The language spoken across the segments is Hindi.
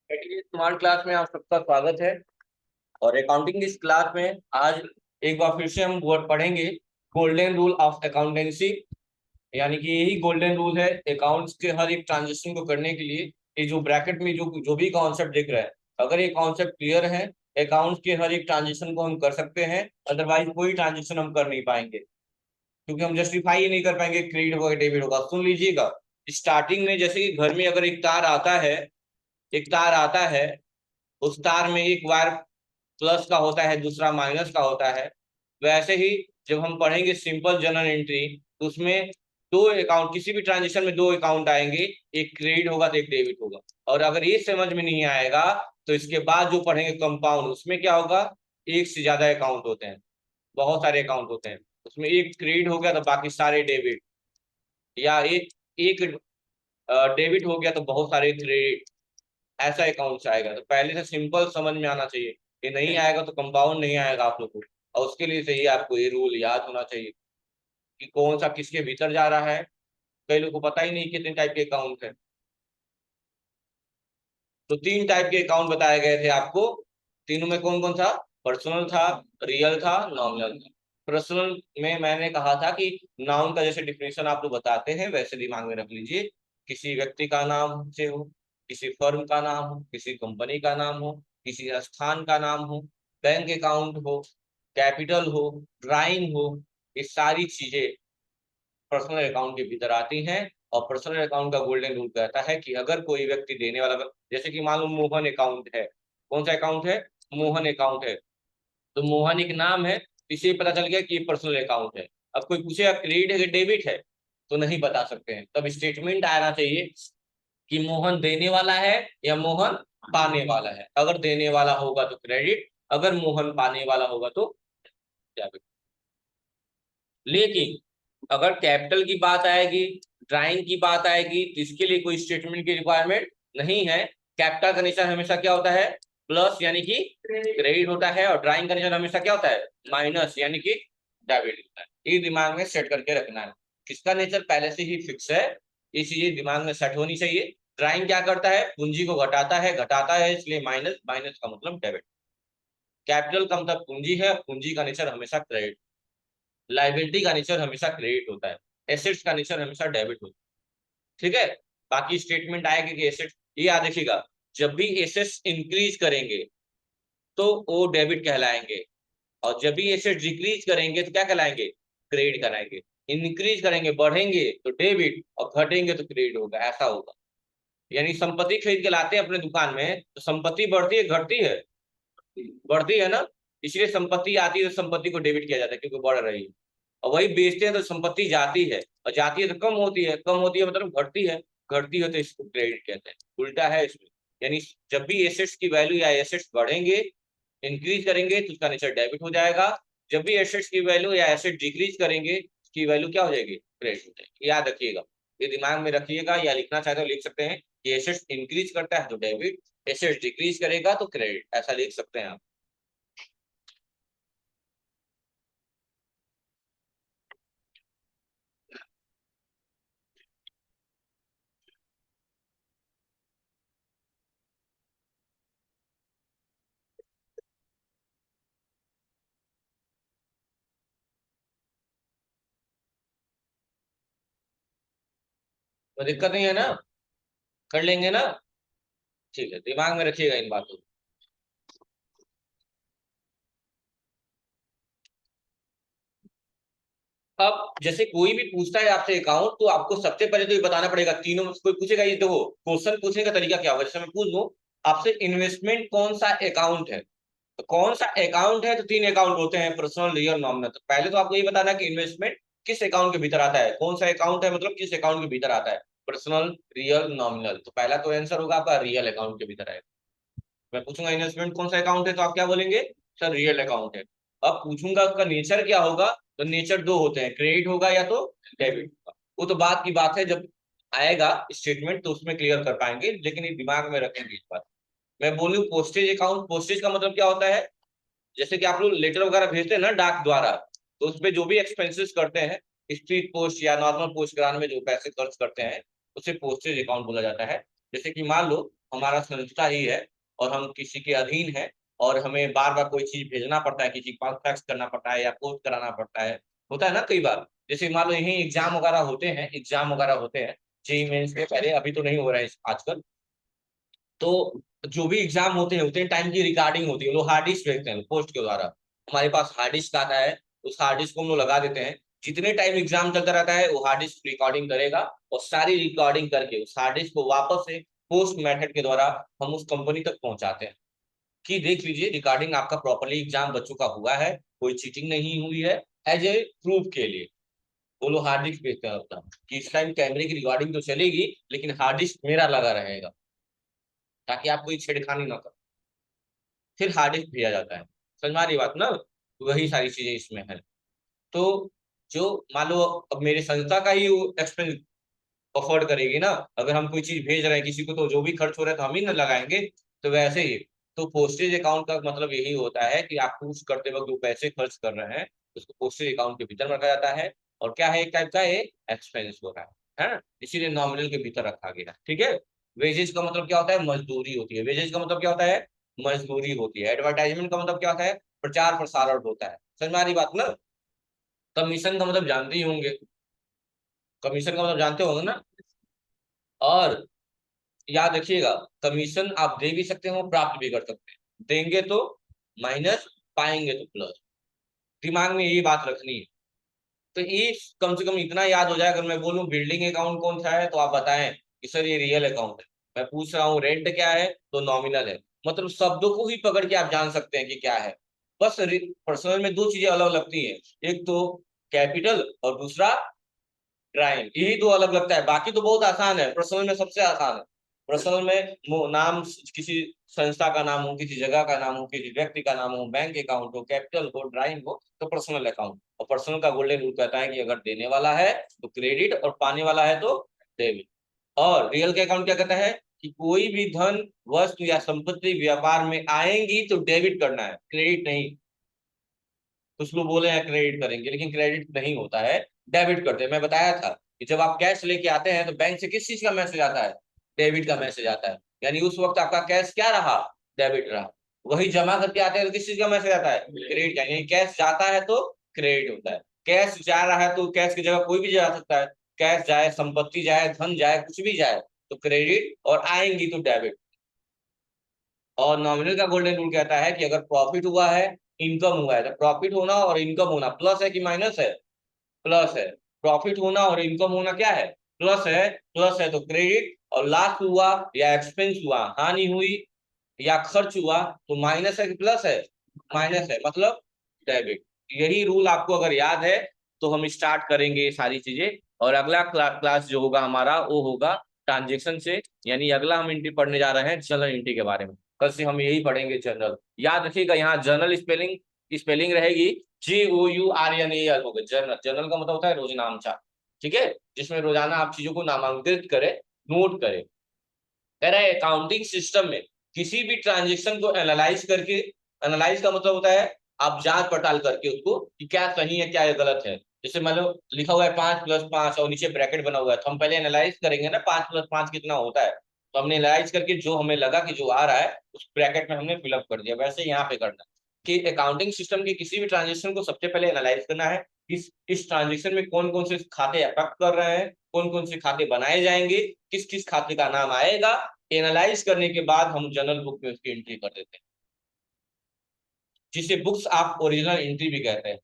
स्मार्ट क्लास में आप सबका स्वागत है। और अकाउंटिंग की इस क्लास में आज एक बार फिर से हम वर्ड पढ़ेंगे गोल्डन रूल ऑफ अकाउंटेंसी। यानी कि यही गोल्डन रूल है अकाउंट्स के हर एक ट्रांजेक्शन को करने के लिए। ये जो ब्रैकेट में जो जो भी कॉन्सेप्ट दिख रहा है, अगर ये कॉन्सेप्ट क्लियर है, अकाउंट्स के हर एक ट्रांजेक्शन को हम कर सकते हैं। अदरवाइज कोई ट्रांजेक्शन हम कर नहीं पाएंगे, क्योंकि हम जस्टिफाई ही नहीं कर पाएंगे क्रेडिट होगा डेबिट होगा। सुन लीजिएगा, स्टार्टिंग में जैसे कि घर में अगर एक तार आता है, एक तार आता है, उस तार में एक वायर प्लस का होता है, दूसरा माइनस का होता है। वैसे ही जब हम पढ़ेंगे सिंपल जर्नल एंट्री, तो उसमें दो अकाउंट, किसी भी ट्रांजेक्शन में दो अकाउंट आएंगे, एक क्रेडिट होगा तो एक डेबिट होगा। और अगर ये समझ में नहीं आएगा तो इसके बाद जो पढ़ेंगे कंपाउंड, उसमें क्या होगा, एक से ज्यादा अकाउंट होते हैं, बहुत सारे अकाउंट होते हैं। उसमें एक क्रेडिट हो गया तो बाकी सारे डेबिट, या एक एक डेबिट हो गया तो बहुत सारे क्रेडिट, ऐसा अकाउंट आएगा। तो पहले से सिंपल समझ में आना चाहिए। ये नहीं आएगा तो कंपाउंड नहीं आएगा आप लोग को। और उसके लिए चाहिए आपको ये रूल याद होना चाहिए कि कौन सा किसके भीतर जा रहा है। कई लोग को पता ही नहीं कितने टाइप के अकाउंट है। तो तीन टाइप के अकाउंट बताए गए थे आपको। तीनों में कौन कौन था? पर्सनल था, रियल था, नॉमिनल था। पर्सनल में मैंने कहा था कि नाउन का जैसे डिफिनेशन आप लोग बताते हैं वैसे दिमाग में रख लीजिए। किसी व्यक्ति का नाम से हो, किसी फर्म का नाम हो, किसी कंपनी का नाम हो, किसी स्थान का नाम हो, बैंक अकाउंट हो, कैपिटल हो, ड्राइंग हो, ये सारी चीजें पर्सनल अकाउंट के भीतर आती हैं। और पर्सनल अकाउंट का गोल्डन रूल कहता है कि अगर कोई व्यक्ति देने वाला, जैसे कि मान लो मोहन अकाउंट है। कौन सा अकाउंट है? मोहन अकाउंट है। तो मोहन एक नाम है, इसे पता चल गया कि ये पर्सनल अकाउंट है। अब कोई पूछेगा क्रेडिट है कि डेबिट है, तो नहीं बता सकते हैं। तब स्टेटमेंट आना चाहिए कि मोहन देने वाला है या मोहन पाने वाला है। अगर देने वाला होगा तो क्रेडिट, अगर मोहन पाने वाला होगा तो डेबिट। लेकिन अगर कैपिटल की बात आएगी, ड्राइंग की बात आएगी, तो इसके लिए कोई स्टेटमेंट की रिक्वायरमेंट नहीं है। कैपिटल का निशान हमेशा क्या होता है? प्लस, यानी कि क्रेडिट होता है। और ड्राइंग का निशान हमेशा क्या होता है? माइनस, यानी कि डेबिट होता है। ये दिमाग में सेट करके रखना है। इसका नेचर पहले से ही फिक्स है, ये चीजें दिमाग में सेट होनी चाहिए। ड्राइंग क्या करता है? पूंजी को घटाता है, घटाता है इसलिए माइनस, माइनस का मतलब डेबिट। कैपिटल का मतलब पूंजी है, पूंजी का नेचर हमेशा क्रेडिट। लाइबिलिटी का नेचर हमेशा क्रेडिट होता है, एसेट्स का नेचर हमेशा डेबिट होता है। ठीक है। बाकी स्टेटमेंट आएगी कि एसेट्स, ये याद रखिएगा, जब भी एसेट्स इंक्रीज करेंगे तो वो डेबिट कहलाएंगे, और जब भी एसेट्स डिक्रीज करेंगे तो क्या कहलाएंगे? क्रेडिट कहलाएंगे। इंक्रीज करेंगे, बढ़ेंगे तो डेबिट, और घटेंगे तो क्रेडिट होगा, ऐसा होगा। यानी संपत्ति खरीद के लाते हैं अपने दुकान में, तो संपत्ति बढ़ती है घटती है? बढ़ती है ना। इसलिए संपत्ति आती है तो संपत्ति को डेबिट किया जाता है, क्योंकि बढ़ रही है। और वही बेचते हैं तो संपत्ति जाती है, और जाती है तो कम होती है, कम होती है मतलब घटती है, घटती है तो इसको क्रेडिट कहते हैं। उल्टा है इसमें। यानी जब भी एसेट्स की वैल्यू या एसेट्स बढ़ेंगे, इंक्रीज करेंगे, तो उसका नेचर डेबिट हो जाएगा। जब भी एसेट्स की वैल्यू या एसेट डिक्रीज करेंगे, उसकी वैल्यू क्या हो जाएगी? क्रेडिट हो जाएगी। याद रखिएगा, ये दिमाग में रखिएगा, या लिखना चाहते हो लिख सकते हैं कि एसेट्स इंक्रीज करता है तो डेबिट, एसेट्स डिक्रीज करेगा तो क्रेडिट, ऐसा लिख सकते हैं आप। तो दिक्कत नहीं है ना? कर लेंगे ना? ठीक है, दिमाग में रखिएगा इन बातों को। अब जैसे कोई भी पूछता है आपसे अकाउंट, तो आपको सबसे पहले तो ये बताना पड़ेगा। तीनों में से कोई पूछेगा, ये देखो क्वेश्चन पूछने का तरीका क्या होगा। जैसे मैं पूछ लूं आपसे, इन्वेस्टमेंट कौन सा अकाउंट है, तो कौन सा अकाउंट है, तो तीन अकाउंट होते हैं, पर्सनल, रियल, नॉमिनल। तो पहले तो आपको ये बताना है कि इन्वेस्टमेंट किस अकाउंट के भीतर आता है, कौन सा अकाउंट है, मतलब किस अकाउंट के भीतर आता है, पर्सनल, रियल, नॉमिनल। तो पहला तो आंसर होगा आपका रियल अकाउंट के भीतर आएगा। मैं पूछूंगा इन्वेस्टमेंट कौन सा अकाउंट है, तो आप क्या बोलेंगे? सर रियल अकाउंट है। अब पूछूंगा उसका नेचर क्या होगा, तो नेचर दो होते हैं, क्रेडिट होगा या तो डेबिट होगा। वो तो बात की बात है, जब आएगा स्टेटमेंट तो उसमें क्लियर कर पाएंगे, लेकिन ये दिमाग में रखेंगे इस बात। मैं बोलूँ पोस्टेज अकाउंट, पोस्टेज का मतलब क्या होता है? जैसे कि आप लोग लेटर वगैरह भेजते हैं ना डाक द्वारा, तो उसपे जो भी एक्सपेंसेस करते हैं, स्पीड पोस्ट या नॉर्मल पोस्ट कराने में जो पैसे खर्च करते हैं, उसे पोस्टेज अकाउंट बोला जाता है। जैसे कि मान लो हमारा संस्था ही है और हम किसी के अधीन है और हमें बार बार कोई चीज भेजना पड़ता है, किसी के पास फैक्स करना पड़ता है या पोस्ट कराना पड़ता है, होता है ना कई बार। जैसे मान लो यही एग्जाम वगैरह होते हैं जेईई मेंस के, पहले अभी तो नहीं हो रहा है आजकल। तो जो भी एग्जाम होते हैं टाइम की रिकॉर्डिंग होती है, लोग हार्ड डिस्क भेजते हैं पोस्ट के द्वारा। हमारे पास हार्ड डिस्क आता है, उस हार्ड डिस्क को हम लोग लगा देते हैं। जितने टाइम एग्जाम चलता रहता है वो हार्ड डिस्क रिकॉर्डिंग करेगा और सारी रिकॉर्डिंग करके उस हार्ड डिस्क को वापस से पोस्ट मेथड के द्वारा हम उस कंपनी तक पहुंचाते हैं कि देख लीजिए रिकॉर्डिंग आपका प्रॉपरली एग्जाम बच्चों का हुआ है, कोई चीटिंग नहीं हुई है, एज ए प्रूफ के लिए वो लोग हार्ड डिस्क भेजते हैं अपना कि इस टाइम कैमरे की रिकॉर्डिंग तो चलेगी लेकिन हार्ड डिस्क मेरा लगा रहेगा ताकि आप कोई छेड़खानी ना करो। फिर हार्ड डिस्क भेजा जाता है। समझ में आ रही बात ना? तो वही सारी चीजें इसमें है। तो जो मान लो अब मेरे संस्था का ही एक्सपेंस अफोर्ड करेगी ना, अगर हम कोई चीज भेज रहे हैं किसी को तो जो भी खर्च हो रहा है तो हम ही ना लगाएंगे। तो वैसे ही तो पोस्टेज अकाउंट का मतलब यही होता है कि आप कुछ करते वक्त जो पैसे खर्च कर रहे हैं उसको पोस्टेज अकाउंट के भीतर रखा जाता है। और क्या है, एक टाइप का ये एक्सपेंस हो रहा है ना, इसीलिए नॉमिनल के भीतर रखा गया है। ठीक है। वेजेज का मतलब क्या होता है? मजदूरी होती है। वेजेज का मतलब क्या होता है? मजदूरी होती है। एडवर्टाइजमेंट का मतलब क्या होता है? प्रचार प्रसारण होता है। समझ में आ रही बात ना? कमीशन का मतलब जानते ही होंगे, कमीशन का मतलब जानते होंगे ना। और याद रखिएगा, कमीशन आप दे भी सकते हो प्राप्त भी कर सकते हैं। देंगे तो माइनस, पाएंगे तो प्लस। दिमाग में यही बात रखनी है। तो ये कम से कम इतना याद हो जाए, अगर मैं बोलूं बिल्डिंग अकाउंट कौन सा है तो आप बताएं कि सर ये रियल अकाउंट है। मैं पूछ रहा हूँ रेंट क्या है तो नॉमिनल है। मतलब शब्दों को ही पकड़ के आप जान सकते हैं कि क्या है। बस पर्सनल में दो चीजें अलग लगती हैं, एक तो कैपिटल और दूसरा क्राइम, यही दो अलग लगता है। बाकी तो बहुत आसान है, पर्सनल में सबसे आसान है। पर्सनल में नाम, किसी संस्था का नाम हो, किसी जगह का नाम हो, किसी व्यक्ति का नाम हो, बैंक अकाउंट हो, कैपिटल हो, ड्राइंग हो, तो पर्सनल अकाउंट। और पर्सनल का गोल्डन रूल कहता है कि अगर देने वाला है तो क्रेडिट और पाने वाला है तो डेबिट। और रियल के अकाउंट क्या कहता है कि कोई भी धन, वस्तु या संपत्ति व्यापार में आएंगी तो डेबिट करना है, क्रेडिट नहीं। कुछ लोग बोले हैं क्रेडिट करेंगे, लेकिन क्रेडिट नहीं होता है, डेबिट करते हैं। मैं बताया था कि जब आप कैश लेके आते हैं तो बैंक से किस चीज का मैसेज आता है? डेबिट का मैसेज आता है। यानी उस वक्त आपका कैश क्या रहा? डेबिट रहा। वही जमा करके आते हैं तो किस चीज का मैसेज आता है? क्रेडिट का। यानी कैश जाता है तो क्रेडिट होता है, कैश जा रहा है तो कैश की जगह कोई भी जा सकता है। कैश जाए, संपत्ति जाए, धन जाए, कुछ भी जाए तो क्रेडिट, और आएंगी तो डेबिट। और नॉमिनल का गोल्डन रूल कहता है कि अगर प्रॉफिट हुआ है, इनकम हुआ है, तो प्रॉफिट होना और इनकम होना प्लस है कि माइनस है? प्लस है। प्रॉफिट होना और इनकम होना क्या है? प्लस है। प्लस है तो क्रेडिट, और लॉस हुआ या एक्सपेंस हुआ, हानि हुई या खर्च हुआ तो माइनस है कि प्लस है? माइनस है, मतलब डेबिट। यही रूल आपको अगर याद है तो हम स्टार्ट करेंगे ये सारी चीजें। और अगला क्लास जो होगा हमारा वो होगा ट्रांजेक्शन से, यानी अगला हम एंट्री पढ़ने जा रहे हैं जनरल एंट्री के बारे में। कल से हम यही पढ़ेंगे जनरल। याद रखिएगा यहाँ जनरल स्पेलिंग स्पेलिंग रहेगी JOURNAL होगा। जर्नल, जर्नल का मतलब होता है रोजनामचा। ठीक है, जिसमें रोजाना आप चीजों को नामांकित करें, नोट करें। कह रहा है अकाउंटिंग सिस्टम में किसी भी ट्रांजेक्शन को एनालाइज करके, एनालाइज का मतलब होता है आप जांच पड़ताल करके उसको कि क्या सही है क्या गलत है। जैसे मान लो लिखा हुआ है 5+5 और नीचे ब्रैकेट बना हुआ है, तो हम पहले एनालाइज करेंगे ना 5+5 कितना होता है। तो हमने एनालाइज करके जो हमें लगा कि जो आ रहा है उस ब्रैकेट में हमने फिलअप कर दिया। वैसे यहाँ पे करना कि अकाउंटिंग सिस्टम के किसी भी ट्रांजेक्शन को सबसे पहले एनालाइज करना है। इस ट्रांजेक्शन में कौन कौन से खाते अफेक्ट कर रहे हैं, कौन कौन से खाते बनाए जाएंगे, किस किस खाते का नाम आएगा। एनालाइज करने के बाद हम जनरल बुक में उसकी एंट्री कर देते हैं, जिसे बुक्स ऑफ ओरिजिनल एंट्री भी कहते हैं।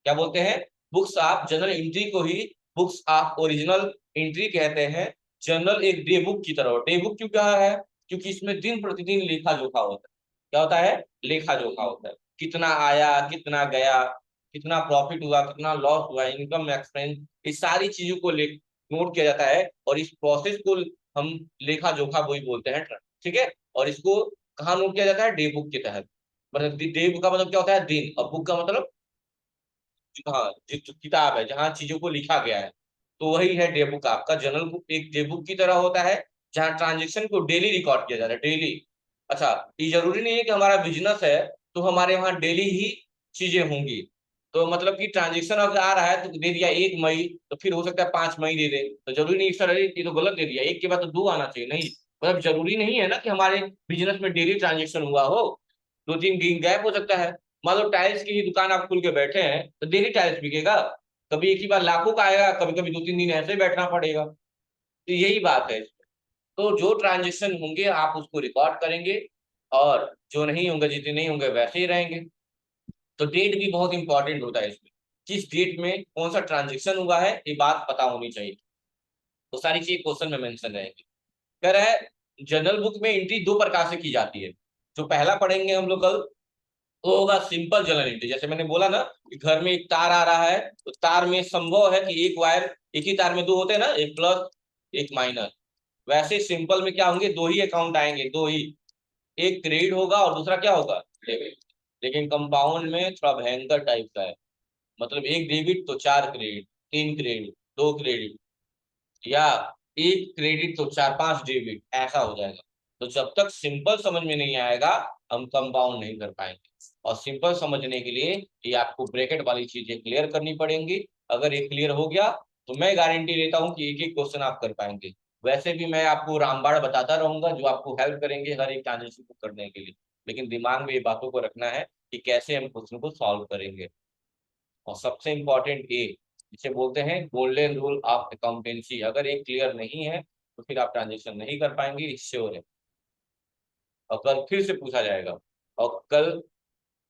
क्या बोलते हैं? बुक्स ऑफ जनरल एंट्री को ही बुक्स ऑफ ओरिजिनल एंट्री कहते हैं। जनरल एक डे बुक की तरह। डे बुक क्यों कहा है? क्योंकि इसमें दिन प्रतिदिन लेखा जोखा होता है। क्या होता है? लेखा जोखा होता है। कितना आया, कितना गया, कितना प्रॉफिट हुआ, कितना लॉस हुआ, इनकम एक्सपेंस, इस सारी चीजों को नोट किया जाता है। और इस प्रोसेस को हम लेखा जोखा वही बोलते हैं। ठीक है। और इसको कहाँ नोट किया जाता है? डे बुक के तहत। मतलब डे बुक का मतलब क्या होता है? दिन। और बुक का मतलब, हाँ, जो किताब है जहाँ चीजों को लिखा गया है, तो वही है डे बुक। आपका जनरल बुक एक डे बुक की तरह होता है जहाँ ट्रांजेक्शन को डेली रिकॉर्ड किया जा रहा है, डेली। अच्छा, ये जरूरी नहीं है कि हमारा बिजनेस है तो हमारे वहाँ डेली ही चीजें होंगी। तो मतलब कि ट्रांजेक्शन अगर आ रहा है तो दे दिया 1 मई, तो फिर हो सकता है 5 मई दे दे, तो जरूरी नहीं। सर ये तो गलत दे दिया, एक के बाद तो 2 आना चाहिए, नहीं। मतलब जरूरी नहीं है ना कि हमारे बिजनेस में डेली ट्रांजेक्शन हुआ हो, 2-3 दिन गैप हो सकता है। मान लो टाइल्स की ही दुकान आप खुल के बैठे हैं तो डेली टाइल्स बिकेगा, कभी एक ही बार लाखों का आएगा, कभी कभी 2-3 दिन ऐसे ही बैठना पड़ेगा। तो यही बात है इसमें। तो जो ट्रांजेक्शन होंगे आप उसको रिकॉर्ड करेंगे, और जो नहीं होंगे, जितने नहीं होंगे वैसे ही रहेंगे। तो डेट भी बहुत इंपॉर्टेंट होता है इसमें, किस डेट में कौन सा ट्रांजेक्शन हुआ है ये बात पता होनी चाहिए। तो सारी चीज क्वेश्चन में मेंशन रहेगी। कह रहा है जनरल बुक में एंट्री 2 प्रकार से की जाती है। जो पहला पढ़ेंगे हम लोग कल, वो होगा सिंपल जनरल एंट्री। जैसे मैंने बोला ना कि घर में एक तार आ रहा है, तो तार में संभव है कि एक वायर, एक ही तार में दो होते हैं ना, एक प्लस एक माइनस। वैसे सिंपल में क्या होंगे, दो ही अकाउंट आएंगे, दो ही, एक क्रेडिट होगा और दूसरा क्या होगा, डेबिट। लेकिन कंपाउंड में थोड़ा भयंकर टाइप का है, मतलब एक डेबिट तो 4 क्रेडिट, 3 क्रेडिट, 2 क्रेडिट, या एक क्रेडिट तो 4-5 डेबिट, ऐसा हो जाएगा। तो जब तक सिंपल समझ में नहीं आएगा हम कंपाउंड नहीं कर पाएंगे। और सिंपल समझने के लिए ये आपको ब्रैकेट वाली चीजें क्लियर करनी पड़ेंगी। अगर ये क्लियर हो गया तो मैं गारंटी लेता हूँ कि एक एक क्वेश्चन आप कर पाएंगे। वैसे भी मैं आपको रामबाण बताता रहूंगा जो आपको हेल्प करेंगे हर एक ट्रांजेक्शन को करने के लिए, लेकिन दिमाग में ये बातों को रखना है कि कैसे हम क्वेश्चन को सॉल्व करेंगे। और सबसे इम्पोर्टेंट ये, जिसे बोलते हैं गोल्डन रूल ऑफ अकाउंटेंसी, अगर ये क्लियर नहीं है तो फिर आप ट्रांजेक्शन नहीं कर पाएंगे, श्योर है। और कल फिर से पूछा जाएगा, और कल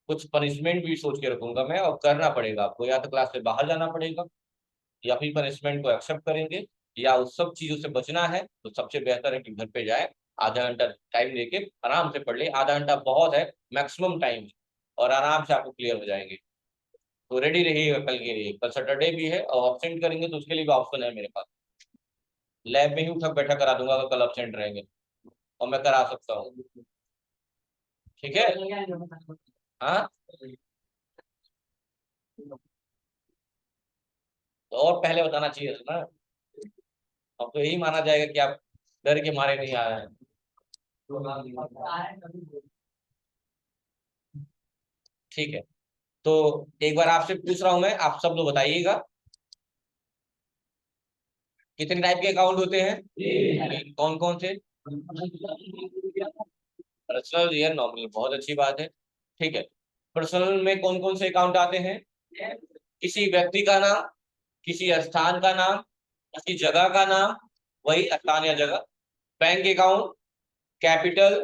कुछ पनिशमेंट भी सोच के रखूंगा मैं, और करना पड़ेगा आपको, या तो क्लास से बाहर जाना पड़ेगा, या फिर पनिशमेंट को एक्सेप्ट करेंगे, या उस सब चीजों से बचना है तो सबसे बेहतर है कि घर पे जाए, आधा घंटा टाइम लेके आराम से पढ़ ले। आधा घंटा बहुत है, मैक्सिमम टाइम, और आराम से आपको क्लियर हो जाएंगे। तो रेडी रहिएगा कल के लिए, कल सैटरडे भी है, और ऑब्सेंट करेंगे तो उसके लिए भी ऑप्शन है मेरे पास। लैब में ही उठक बैठक करा दूंगा अगर कल ऑब्सेंट रहेंगे, और मैं करा सकता हूँ। ठीक है। हाँ, तो और पहले बताना चाहिए था ना। अब तो यही माना जाएगा कि आप डर के मारे नहीं आ रहे हैं। ठीक है, तो एक बार आपसे पूछ रहा हूं मैं, आप सब लोग बताइएगा कितने टाइप के अकाउंट होते हैं, कौन कौन से। पर्सनल, रियल, नॉमिनल, बहुत अच्छी बात है। ठीक है, पर्सनल में कौन कौन से अकाउंट आते हैं, किसी व्यक्ति का नाम, किसी स्थान का नाम, किसी जगह का नाम, वही स्थान या जगह, बैंक अकाउंट, कैपिटल,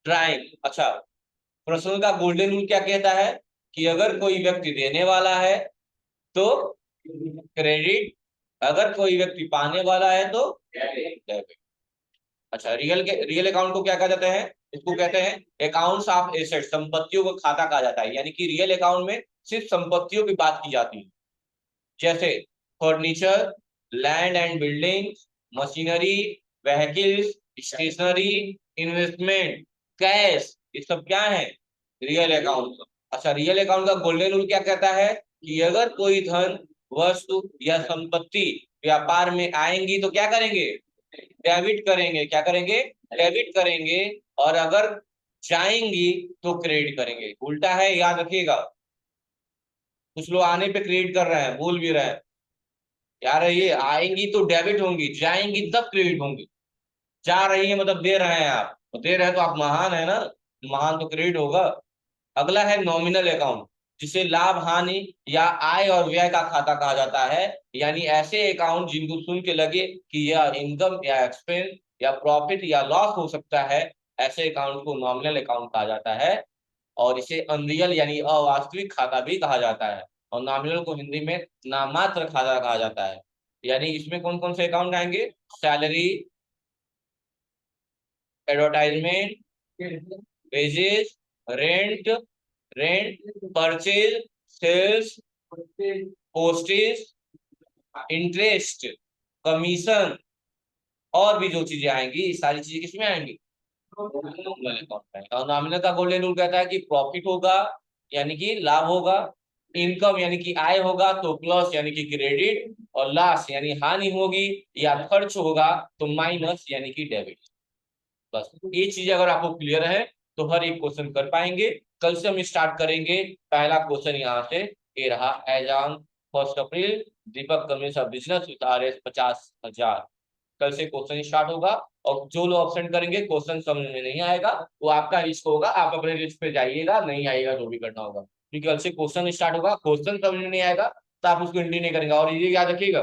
ड्राइंग। अच्छा, पर्सनल का गोल्डन रूल क्या कहता है कि अगर कोई व्यक्ति देने वाला है तो क्रेडिट, अगर कोई व्यक्ति पाने वाला है तो डेबिट। अच्छा, रियल अकाउंट को क्या कहा जाता है, इसको कहते हैं अकाउंट्स ऑफ एसेट, संपत्तियों का खाता कहा जाता है। यानी कि रियल अकाउंट में सिर्फ संपत्तियों की बात की जाती है, जैसे furniture, land and building, machinery, vehicles, stationery, investment, cash, ये सब क्या है, रियल अकाउंट। अच्छा, रियल अकाउंट का गोल्डन रूल क्या कहता है कि अगर कोई धन, वस्तु या संपत्ति व्यापार में आएंगी तो क्या करेंगे, डेबिट करेंगे। क्या करेंगे, डेबिट करेंगे। और अगर जाएंगी तो क्रेडिट करेंगे। उल्टा है, याद रखिएगा। कुछ लोग आने पे क्रेडिट कर रहे हैं, भूल भी रहे हैं। यार ये आएंगी तो डेबिट होंगी, जाएंगी तब क्रेडिट होंगी। जा रही है मतलब दे रहे हैं आप, तो दे रहे हैं तो आप महान है ना, महान तो क्रेडिट होगा। अगला है नॉमिनल अकाउंट, जिसे लाभ हानि या आय और व्यय का खाता कहा जाता है। यानी ऐसे अकाउंट जिनको सुन के लगे कि यह इनकम या एक्सपेंस या प्रॉफिट या लॉस हो सकता है, ऐसे अकाउंट को नॉमिनल अकाउंट कहा जाता है। और इसे अनरियल यानी अवास्तविक खाता भी कहा जाता है। और नॉमिनल को हिंदी में नामात्र खाता कहा जाता है। यानी इसमें कौन कौन से अकाउंट आएंगे, salary, advertisement, wages, rent, purchase, sales, postage, interest, commission, और भी जो चीजें आएंगी, ये सारी चीजें किसमें आएंगी, नॉमिनल अकाउंट में। और नॉमिनल का गोल्डन रूल कहता है कि प्रॉफिट होगा यानी कि लाभ होगा, इनकम यानी कि आय होगा तो प्लस यानी कि क्रेडिट, और लॉस यानी हानि होगी, या खर्च होगा तो माइनस यानी कि डेबिट। बस ये चीज अगर आपको क्लियर है तो हर एक क्वेश्चन कर पाएंगे। कल से हम स्टार्ट करेंगे। पहला क्वेश्चन यहाँ से ये रहा, as on 1 April Deepak commences business with RS 50,000। कल से क्वेश्चन स्टार्ट होगा, और जो लोग ऑप्शन करेंगे क्वेश्चन समझ में नहीं आएगा, वो आपका रिस्क होगा, आप अपने रिस्क पे जाइएगा, नहीं आएगा जो भी करना होगा, क्योंकि कल से क्वेश्चन स्टार्ट होगा, क्वेश्चन समझ में नहीं आएगा तो आप उसको एंट्री नहीं करेंगे। और ये याद रखिएगा,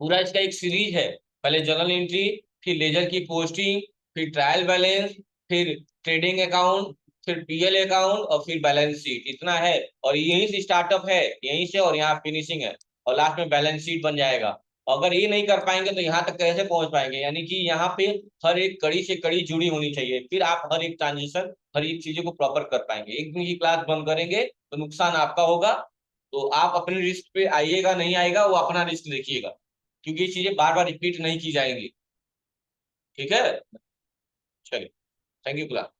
पूरा इसका एक सीरीज है, पहले जर्नल एंट्री, फिर लेजर की पोस्टिंग, फिर ट्रायल बैलेंस, फिर ट्रेडिंग अकाउंट, फिर पीएल अकाउंट, और फिर बैलेंस शीट, इतना है। और यहीं से स्टार्टअप है, यहीं से, और यहाँ फिनिशिंग है, और लास्ट में बैलेंस शीट बन जाएगा। अगर ये नहीं कर पाएंगे तो यहाँ तक कैसे पहुंच पाएंगे? यानी कि यहाँ पे हर एक कड़ी से कड़ी जुड़ी होनी चाहिए, फिर आप हर एक ट्रांजेक्शन, हर एक चीजों को प्रॉपर कर पाएंगे। एक दिन की क्लास बंद करेंगे तो नुकसान आपका होगा। तो आप अपने रिस्क पे आइएगा, नहीं आएगा वो अपना रिस्क देखिएगा, क्योंकि ये चीजें बार बार रिपीट नहीं की जाएंगी। ठीक है, चलिए, थैंक यू क्लास।